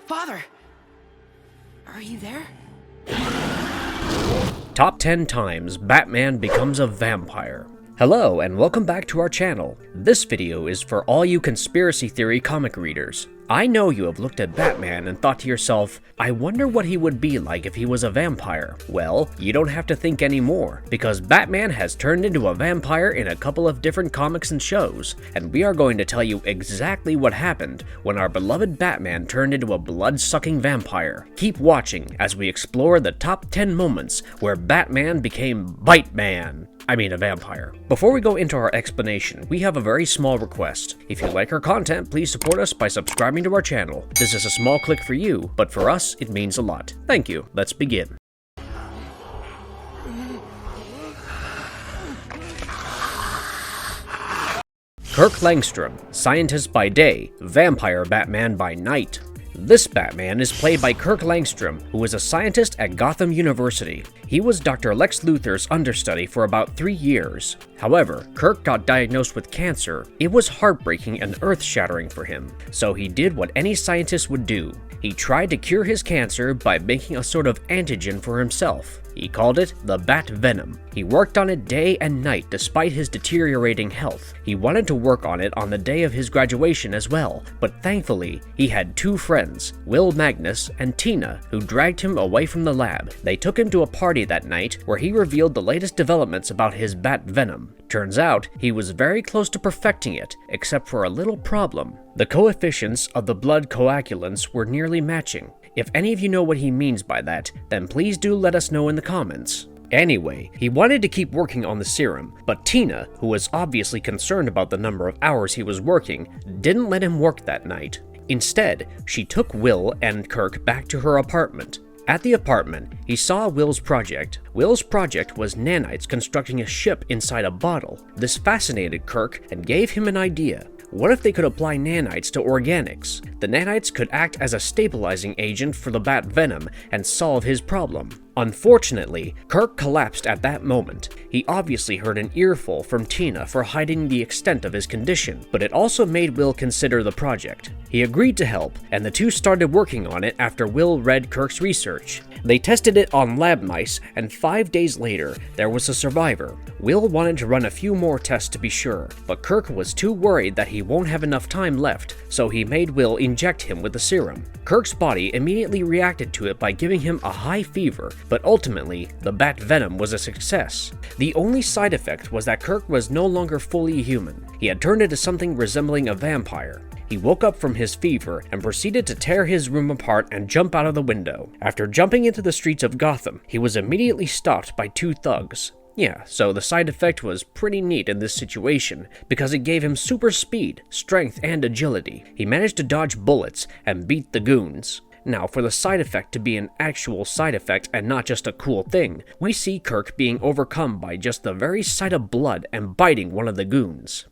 Father! Are you there? Top 10 times Batman becomes a vampire. Hello and welcome back to our channel. This video is for all you conspiracy theory comic readers. I know you have looked at Batman and thought to yourself, I wonder what he would be like if he was a vampire. Well, you don't have to think anymore, because Batman has turned into a vampire in a couple of different comics and shows, and we are going to tell you exactly what happened when our beloved Batman turned into a blood-sucking vampire. Keep watching as we explore the top 10 moments where Batman became a vampire. Before we go into our explanation, we have a very small request. If you like our content, please support us by subscribing to our channel. This is a small click for you, but for us, it means a lot. Thank you. Let's begin. Kirk Langstrom, scientist by day, vampire Batman by night. This Batman is played by Kirk Langstrom, who is a scientist at Gotham University. He was Dr. Lex Luthor's understudy for about 3 years. However, Kirk got diagnosed with cancer. It was heartbreaking and earth-shattering for him, so he did what any scientist would do. He tried to cure his cancer by making a sort of antigen for himself. He called it the Bat Venom. He worked on it day and night despite his deteriorating health. He wanted to work on it on the day of his graduation as well, but thankfully, he had 2 friends, Will Magnus and Tina, who dragged him away from the lab. They took him to a party that night where he revealed the latest developments about his Bat Venom. Turns out, he was very close to perfecting it, except for a little problem. The coefficients of the blood coagulants were nearly matching. If any of you know what he means by that, then please do let us know in the comments. Anyway, he wanted to keep working on the serum, but Tina, who was obviously concerned about the number of hours he was working, didn't let him work that night. Instead, she took Will and Kirk back to her apartment. At the apartment, he saw Will's project. Will's project was nanites constructing a ship inside a bottle. This fascinated Kirk and gave him an idea. What if they could apply nanites to organics? The nanites could act as a stabilizing agent for the Bat Venom and solve his problem. Unfortunately, Kirk collapsed at that moment. He obviously heard an earful from Tina for hiding the extent of his condition, but it also made Will consider the project. He agreed to help, and the two started working on it after Will read Kirk's research. They tested it on lab mice, and 5 days later, there was a survivor. Will wanted to run a few more tests to be sure, but Kirk was too worried that he won't have enough time left, so he made Will inject him with the serum. Kirk's body immediately reacted to it by giving him a high fever, but ultimately, the Bat Venom was a success. The only side effect was that Kirk was no longer fully human. He had turned into something resembling a vampire. He woke up from his fever and proceeded to tear his room apart and jump out of the window. After jumping into the streets of Gotham, he was immediately stopped by 2 thugs. Yeah, so the side effect was pretty neat in this situation, because it gave him super speed, strength, and agility. He managed to dodge bullets and beat the goons. Now, for the side effect to be an actual side effect and not just a cool thing, we see Kirk being overcome by just the very sight of blood and biting one of the goons.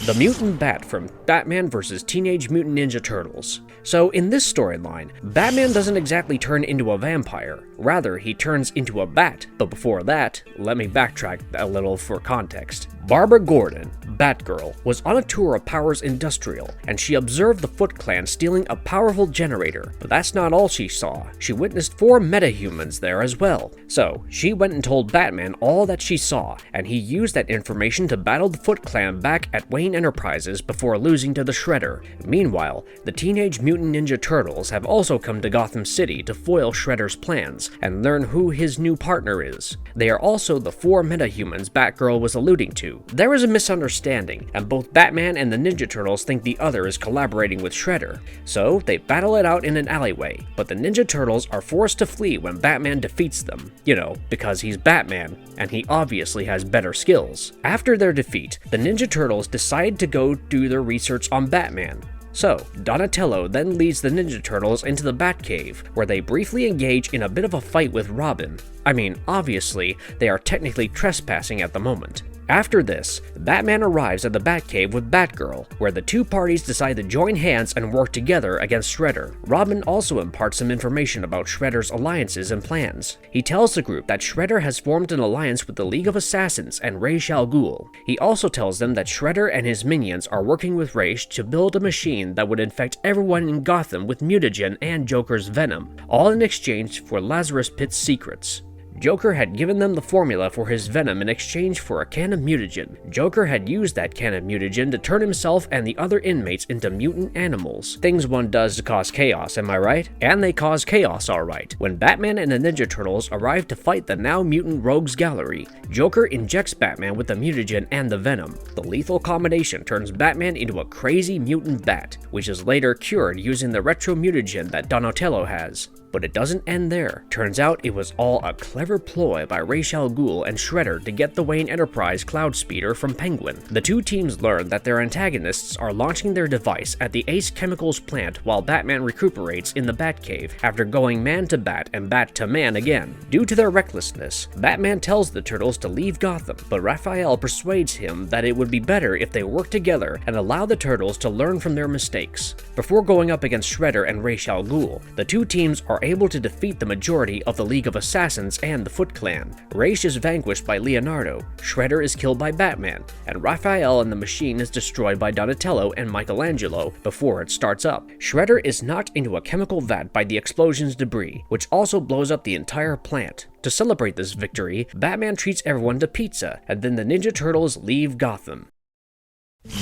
The Mutant Bat from Batman vs. Teenage Mutant Ninja Turtles. So in this storyline, Batman doesn't exactly turn into a vampire, rather he turns into a bat, but before that, let me backtrack a little for context. Barbara Gordon, Batgirl, was on a tour of Powers Industrial, and she observed the Foot Clan stealing a powerful generator, but that's not all she saw. She witnessed 4 metahumans there as well. So, she went and told Batman all that she saw, and he used that information to battle the Foot Clan back at Wayne Enterprises before losing to the Shredder. Meanwhile, the Teenage Mutant Ninja Turtles have also come to Gotham City to foil Shredder's plans and learn who his new partner is. They are also the 4 metahumans Batgirl was alluding to. There is a misunderstanding, and both Batman and the Ninja Turtles think the other is collaborating with Shredder. So, they battle it out in an alleyway, but the Ninja Turtles are forced to flee when Batman defeats them. You know, because he's Batman, and he obviously has better skills. After their defeat, the Ninja Turtles decide to go do their research on Batman. So, Donatello then leads the Ninja Turtles into the Batcave, where they briefly engage in a bit of a fight with Robin. I mean, obviously, they are technically trespassing at the moment. After this, Batman arrives at the Batcave with Batgirl, where the two parties decide to join hands and work together against Shredder. Robin also imparts some information about Shredder's alliances and plans. He tells the group that Shredder has formed an alliance with the League of Assassins and Ra's al Ghul. He also tells them that Shredder and his minions are working with Ra's to build a machine that would infect everyone in Gotham with mutagen and Joker's venom, all in exchange for Lazarus Pit's secrets. Joker had given them the formula for his venom in exchange for a can of mutagen. Joker had used that can of mutagen to turn himself and the other inmates into mutant animals. Things one does to cause chaos, am I right? And they cause chaos alright. When Batman and the Ninja Turtles arrive to fight the now mutant Rogues Gallery, Joker injects Batman with the mutagen and the venom. The lethal combination turns Batman into a crazy mutant bat, which is later cured using the retro mutagen that Donatello has. But it doesn't end there. Turns out it was all a clever ploy by Ra's al Ghul and Shredder to get the Wayne Enterprise Cloud Speeder from Penguin. The two teams learn that their antagonists are launching their device at the Ace Chemicals plant while Batman recuperates in the Batcave after going man to bat and bat to man again. Due to their recklessness, Batman tells the Turtles to leave Gotham, but Raphael persuades him that it would be better if they work together and allow the Turtles to learn from their mistakes. Before going up against Shredder and Ra's al Ghul, the two teams are able to defeat the majority of the League of Assassins and the Foot Clan. Ra's is vanquished by Leonardo, Shredder is killed by Batman, and Raphael and the machine is destroyed by Donatello and Michelangelo before it starts up. Shredder is knocked into a chemical vat by the explosion's debris, which also blows up the entire plant. To celebrate this victory, Batman treats everyone to pizza, and then the Ninja Turtles leave Gotham.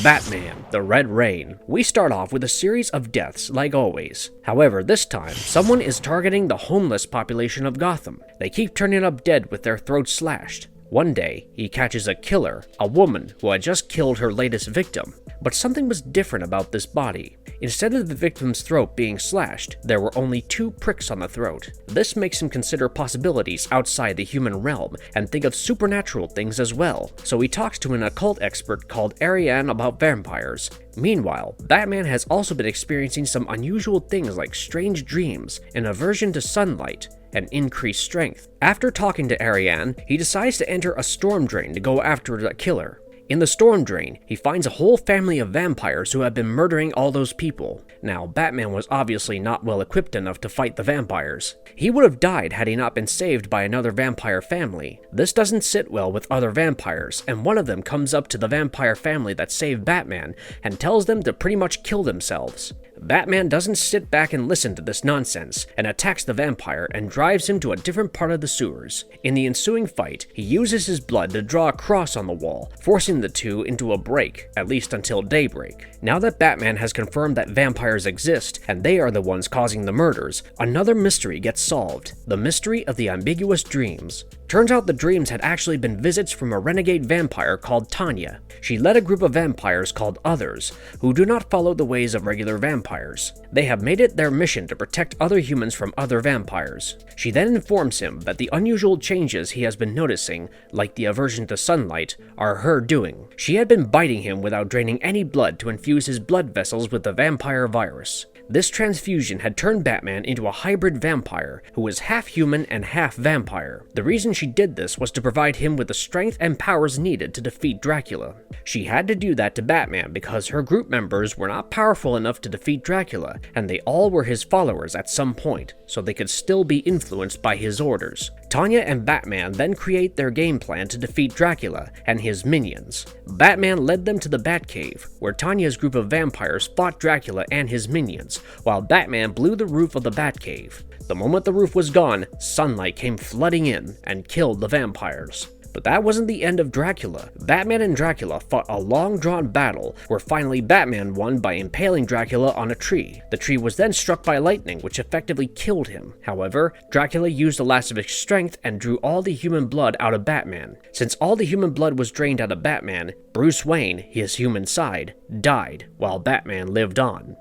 Batman, the Red Rain. We start off with a series of deaths, like always. However, this time, someone is targeting the homeless population of Gotham. They keep turning up dead with their throats slashed. One day, he catches a killer, a woman who had just killed her latest victim. But something was different about this body. Instead of the victim's throat being slashed, there were only 2 pricks on the throat. This makes him consider possibilities outside the human realm and think of supernatural things as well, so he talks to an occult expert called Ariane about vampires. Meanwhile, Batman has also been experiencing some unusual things like strange dreams, an aversion to sunlight, and increased strength. After talking to Ariane, he decides to enter a storm drain to go after the killer. In the storm drain, he finds a whole family of vampires who have been murdering all those people. Now, Batman was obviously not well equipped enough to fight the vampires. He would have died had he not been saved by another vampire family. This doesn't sit well with other vampires, and one of them comes up to the vampire family that saved Batman and tells them to pretty much kill themselves. Batman doesn't sit back and listen to this nonsense, and attacks the vampire and drives him to a different part of the sewers. In the ensuing fight, he uses his blood to draw a cross on the wall, forcing the two into a break, at least until daybreak. Now that Batman has confirmed that vampires exist, and they are the ones causing the murders, another mystery gets solved: the mystery of the ambiguous dreams. Turns out the dreams had actually been visits from a renegade vampire called Tanya. She led a group of vampires called Others, who do not follow the ways of regular vampires. They have made it their mission to protect other humans from other vampires. She then informs him that the unusual changes he has been noticing, like the aversion to sunlight, are her doing. She had been biting him without draining any blood to infuse his blood vessels with the vampire virus. This transfusion had turned Batman into a hybrid vampire who was half human and half vampire. The reason she did this was to provide him with the strength and powers needed to defeat Dracula. She had to do that to Batman because her group members were not powerful enough to defeat Dracula, and they all were his followers at some point, so they could still be influenced by his orders. Tanya and Batman then create their game plan to defeat Dracula and his minions. Batman led them to the Batcave, where Tanya's group of vampires fought Dracula and his minions, while Batman blew the roof of the Batcave. The moment the roof was gone, sunlight came flooding in and killed the vampires. But that wasn't the end of Dracula. Batman and Dracula fought a long-drawn battle where finally Batman won by impaling Dracula on a tree. The tree was then struck by lightning, which effectively killed him. However, Dracula used the last of his strength and drew all the human blood out of Batman. Since all the human blood was drained out of Batman, Bruce Wayne, his human side, died, while Batman lived on.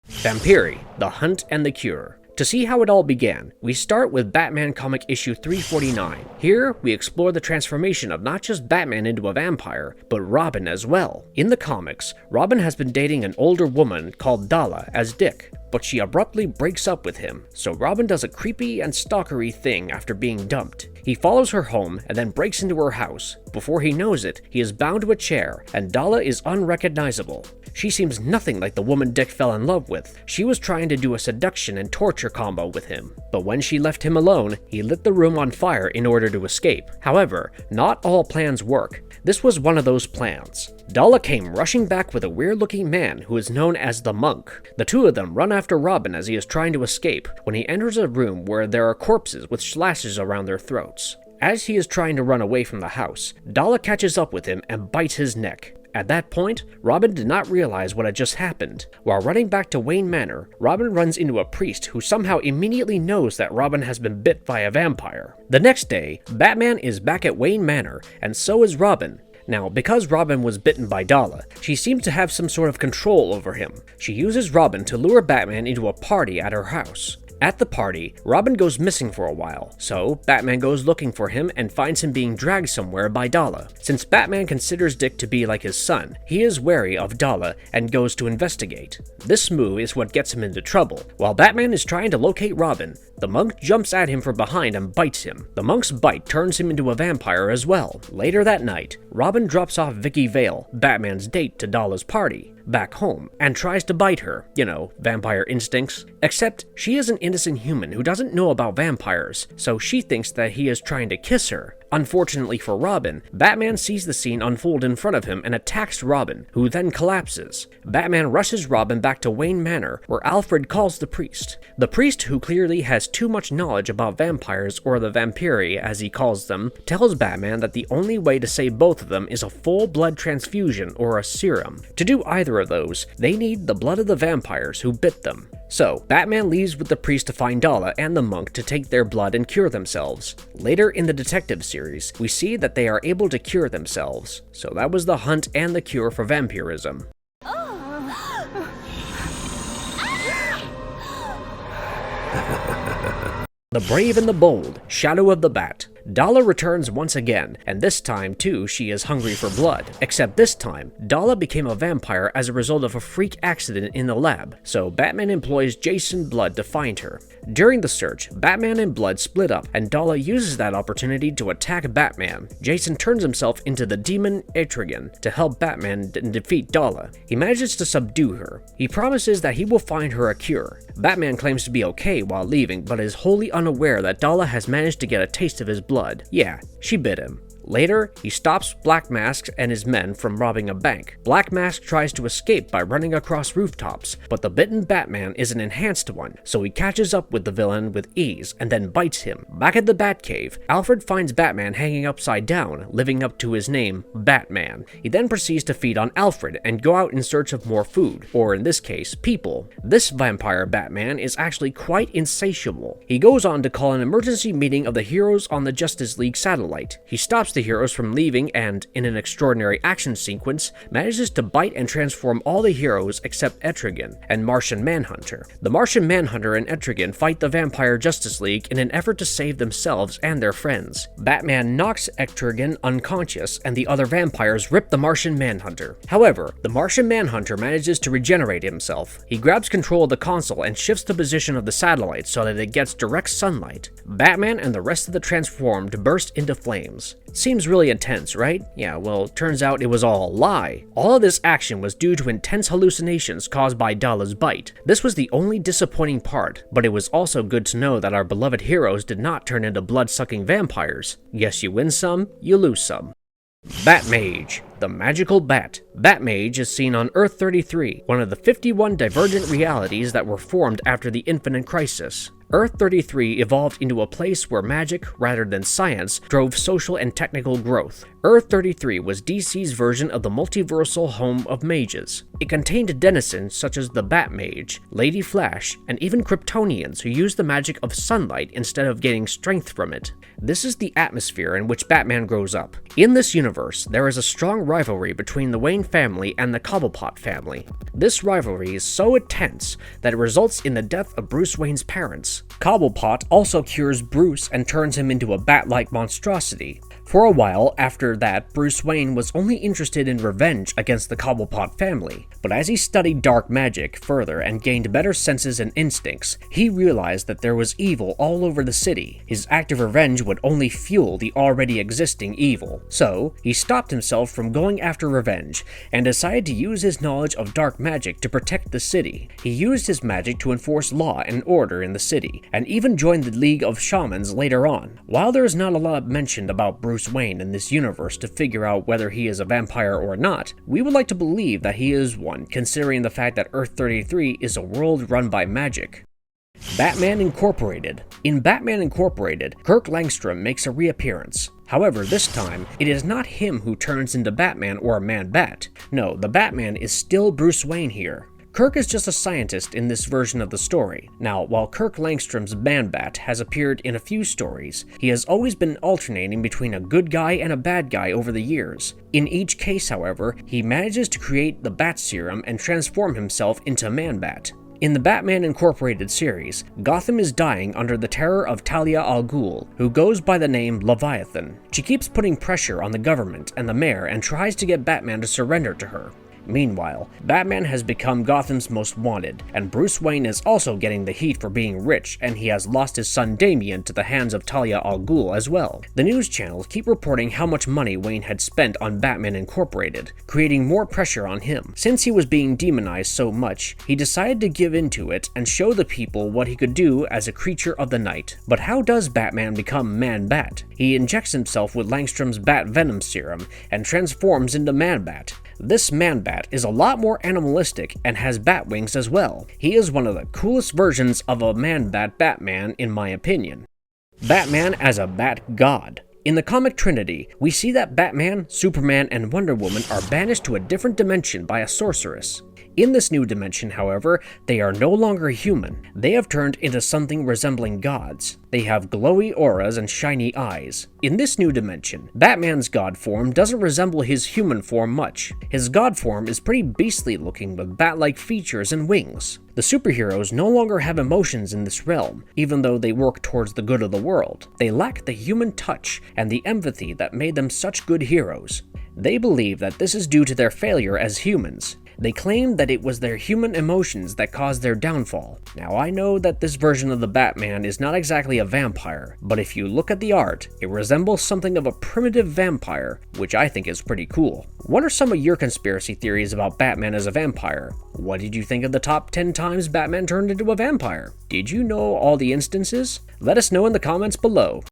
Vampiri, The Hunt and the Cure. To see how it all began, we start with Batman comic issue 349. Here, we explore the transformation of not just Batman into a vampire, but Robin as well. In the comics, Robin has been dating an older woman called Dala as Dick, but she abruptly breaks up with him, so Robin does a creepy and stalkery thing after being dumped. He follows her home and then breaks into her house. Before he knows it, he is bound to a chair, and Dala is unrecognizable. She seems nothing like the woman Dick fell in love with. She was trying to do a seduction and torture combo with him, but when she left him alone, he lit the room on fire in order to escape. However, not all plans work. This was one of those plans. Dala came rushing back with a weird-looking man who is known as the Monk. The two of them run after Robin as he is trying to escape when he enters a room where there are corpses with slashes around their throats. As he is trying to run away from the house, Dala catches up with him and bites his neck. At that point, Robin did not realize what had just happened. While running back to Wayne Manor, Robin runs into a priest who somehow immediately knows that Robin has been bit by a vampire. The next day, Batman is back at Wayne Manor, and so is Robin. Now, because Robin was bitten by Dala, she seems to have some sort of control over him. She uses Robin to lure Batman into a party at her house. At the party, Robin goes missing for a while, so Batman goes looking for him and finds him being dragged somewhere by Dala. Since Batman considers Dick to be like his son, he is wary of Dala and goes to investigate. This move is what gets him into trouble. While Batman is trying to locate Robin, the Monk jumps at him from behind and bites him. The Monk's bite turns him into a vampire as well. Later that night, Robin drops off Vicky Vale, Batman's date, to Dala's party back home and tries to bite her, vampire instincts. Except she is an innocent human who doesn't know about vampires, so she thinks that he is trying to kiss her. Unfortunately for Robin, Batman sees the scene unfold in front of him and attacks Robin, who then collapses. Batman rushes Robin back to Wayne Manor, where Alfred calls the priest. The priest, who clearly has too much knowledge about vampires, or the vampiri as he calls them, tells Batman that the only way to save both of them is a full blood transfusion or a serum. To do either of those, they need the blood of the vampires who bit them. So, Batman leaves with the priest to find Dala and the Monk to take their blood and cure themselves. Later in the detective series, we see that they are able to cure themselves. So that was the hunt and the cure for vampirism. The Brave and the Bold, Shadow of the Bat. Dala returns once again, and this time too she is hungry for blood. Except this time, Dala became a vampire as a result of a freak accident in the lab, so Batman employs Jason Blood to find her. During the search, Batman and Blood split up, and Dala uses that opportunity to attack Batman. Jason turns himself into the demon Etrigan to help Batman defeat Dala. He manages to subdue her. He promises that he will find her a cure. Batman claims to be okay while leaving, but is wholly unaware that Dala has managed to get a taste of his blood. Yeah, she bit him. Later, he stops Black Mask and his men from robbing a bank. Black Mask tries to escape by running across rooftops, but the bitten Batman is an enhanced one, so he catches up with the villain with ease and then bites him. Back at the Batcave, Alfred finds Batman hanging upside down, living up to his name, Batman. He then proceeds to feed on Alfred and go out in search of more food, or in this case, people. This vampire Batman is actually quite insatiable. He goes on to call an emergency meeting of the heroes on the Justice League satellite. He stops the heroes from leaving and, in an extraordinary action sequence, manages to bite and transform all the heroes except Etrigan and Martian Manhunter. The Martian Manhunter and Etrigan fight the Vampire Justice League in an effort to save themselves and their friends. Batman knocks Etrigan unconscious, and the other vampires rip the Martian Manhunter. However, the Martian Manhunter manages to regenerate himself. He grabs control of the console and shifts the position of the satellite so that it gets direct sunlight. Batman and the rest of the transformed burst into flames. Seems really intense, right? Yeah, well, turns out it was all a lie. All of this action was due to intense hallucinations caused by Dala's bite. This was the only disappointing part, but it was also good to know that our beloved heroes did not turn into blood-sucking vampires. Yes, you win some, you lose some. Batmage, the magical bat. Batmage is seen on Earth 33, one of the 51 divergent realities that were formed after the Infinite Crisis. Earth 33 evolved into a place where magic, rather than science, drove social and technical growth. Earth 33 was DC's version of the multiversal home of mages. It contained denizens such as the Batmage, Lady Flash, and even Kryptonians who used the magic of sunlight instead of getting strength from it. This is the atmosphere in which Batman grows up. In this universe, there is a strong rivalry between the Wayne family and the Cobblepot family. This rivalry is so intense that it results in the death of Bruce Wayne's parents. Cobblepot also cures Bruce and turns him into a bat-like monstrosity. For a while after that, Bruce Wayne was only interested in revenge against the Cobblepot family, but as he studied dark magic further and gained better senses and instincts, he realized that there was evil all over the city. His act of revenge would only fuel the already existing evil. So, he stopped himself from going after revenge, and decided to use his knowledge of dark magic to protect the city. He used his magic to enforce law and order in the city, and even joined the League of Shamans later on. While there is not a lot mentioned about Bruce Wayne in this universe to figure out whether he is a vampire or not, we would like to believe that he is one, considering the fact that Earth 33 is a world run by magic. Batman Incorporated. In Batman Incorporated, Kirk Langstrom makes a reappearance. However, this time, it is not him who turns into Batman or Man-Bat. No, the Batman is still Bruce Wayne here. Kirk is just a scientist in this version of the story. Now, while Kirk Langstrom's Man-Bat has appeared in a few stories, he has always been alternating between a good guy and a bad guy over the years. In each case, however, he manages to create the Bat Serum and transform himself into Man-Bat. In the Batman Incorporated series, Gotham is dying under the terror of Talia al Ghul, who goes by the name Leviathan. She keeps putting pressure on the government and the mayor and tries to get Batman to surrender to her. Meanwhile, Batman has become Gotham's most wanted, and Bruce Wayne is also getting the heat for being rich, and he has lost his son Damian to the hands of Talia al Ghul as well. The news channels keep reporting how much money Wayne had spent on Batman Incorporated, creating more pressure on him. Since he was being demonized so much, he decided to give in to it and show the people what he could do as a creature of the night. But how does Batman become Man-Bat? He injects himself with Langstrom's Bat Venom Serum and transforms into Man-Bat. This Man-Bat is a lot more animalistic and has bat wings as well. He is one of the coolest versions of a Man-Bat Batman in my opinion. Batman as a Bat God. In the comic Trinity, we see that Batman, Superman, and Wonder Woman are banished to a different dimension by a sorceress. In this new dimension, however, they are no longer human. They have turned into something resembling gods. They have glowy auras and shiny eyes. In this new dimension, Batman's god form doesn't resemble his human form much. His god form is pretty beastly looking with bat-like features and wings. The superheroes no longer have emotions in this realm, even though they work towards the good of the world. They lack the human touch and the empathy that made them such good heroes. They believe that this is due to their failure as humans. They claim that it was their human emotions that caused their downfall. Now, I know that this version of the Batman is not exactly a vampire, but if you look at the art, it resembles something of a primitive vampire, which I think is pretty cool. What are some of your conspiracy theories about Batman as a vampire? What did you think of the top 10 times Batman turned into a vampire? Did you know all the instances? Let us know in the comments below.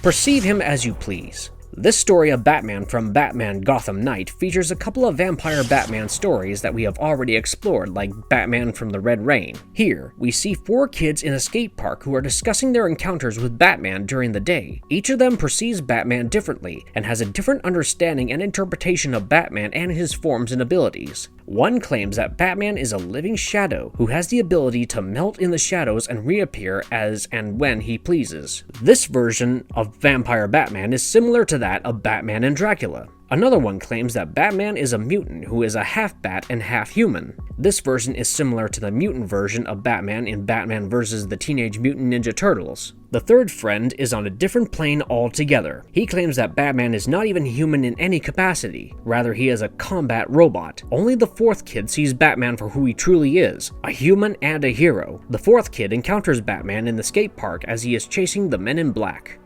Perceive him as you please. This story of Batman from Batman Gotham Knight features a couple of vampire Batman stories that we have already explored, like Batman from the Red Rain. Here, we see 4 kids in a skate park who are discussing their encounters with Batman during the day. Each of them perceives Batman differently, and has a different understanding and interpretation of Batman and his forms and abilities. One claims that Batman is a living shadow who has the ability to melt in the shadows and reappear as and when he pleases. This version of vampire Batman is similar to that of Batman and Dracula. Another one claims that Batman is a mutant who is a half-bat and half-human. This version is similar to the mutant version of Batman in Batman vs. the Teenage Mutant Ninja Turtles. The third friend is on a different plane altogether. He claims that Batman is not even human in any capacity, rather he is a combat robot. Only the fourth kid sees Batman for who he truly is, a human and a hero. The fourth kid encounters Batman in the skate park as he is chasing the Men in Black.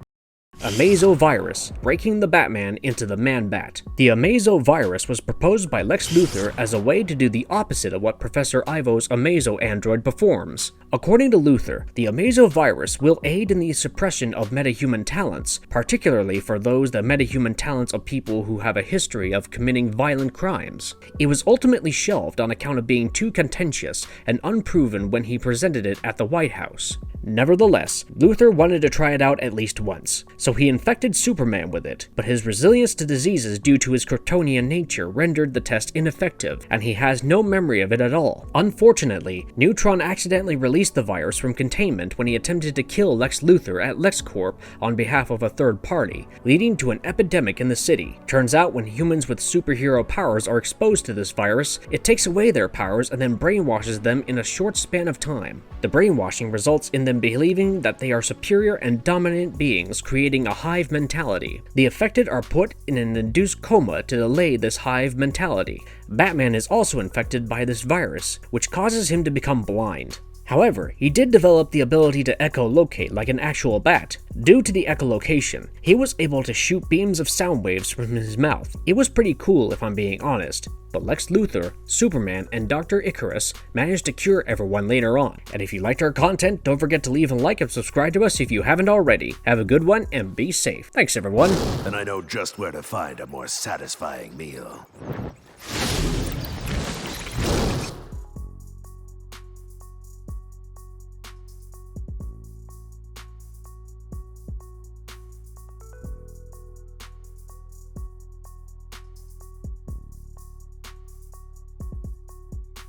Amazo-virus, breaking the Batman into the Man-Bat. The Amazo-virus was proposed by Lex Luthor as a way to do the opposite of what Professor Ivo's Amazo android performs. According to Luthor, the Amazo-virus will aid in the suppression of metahuman talents, particularly for the metahuman talents of people who have a history of committing violent crimes. It was ultimately shelved on account of being too contentious and unproven when he presented it at the White House. Nevertheless, Luthor wanted to try it out at least once, so he infected Superman with it, but his resilience to diseases due to his Kryptonian nature rendered the test ineffective, and he has no memory of it at all. Unfortunately, Neutron accidentally released the virus from containment when he attempted to kill Lex Luthor at LexCorp on behalf of a third party, leading to an epidemic in the city. Turns out when humans with superhero powers are exposed to this virus, it takes away their powers and then brainwashes them in a short span of time. The brainwashing results in them believing that they are superior and dominant beings, creating a hive mentality. The affected are put in an induced coma to delay this hive mentality. Batman is also infected by this virus, which causes him to become blind. However, he did develop the ability to echolocate like an actual bat. Due to the echolocation, he was able to shoot beams of sound waves from his mouth. It was pretty cool if I'm being honest. But Lex Luthor, Superman, and Dr. Icarus managed to cure everyone later on. And if you liked our content, don't forget to leave a like and subscribe to us if you haven't already. Have a good one and be safe. Thanks everyone. And I know just where to find a more satisfying meal.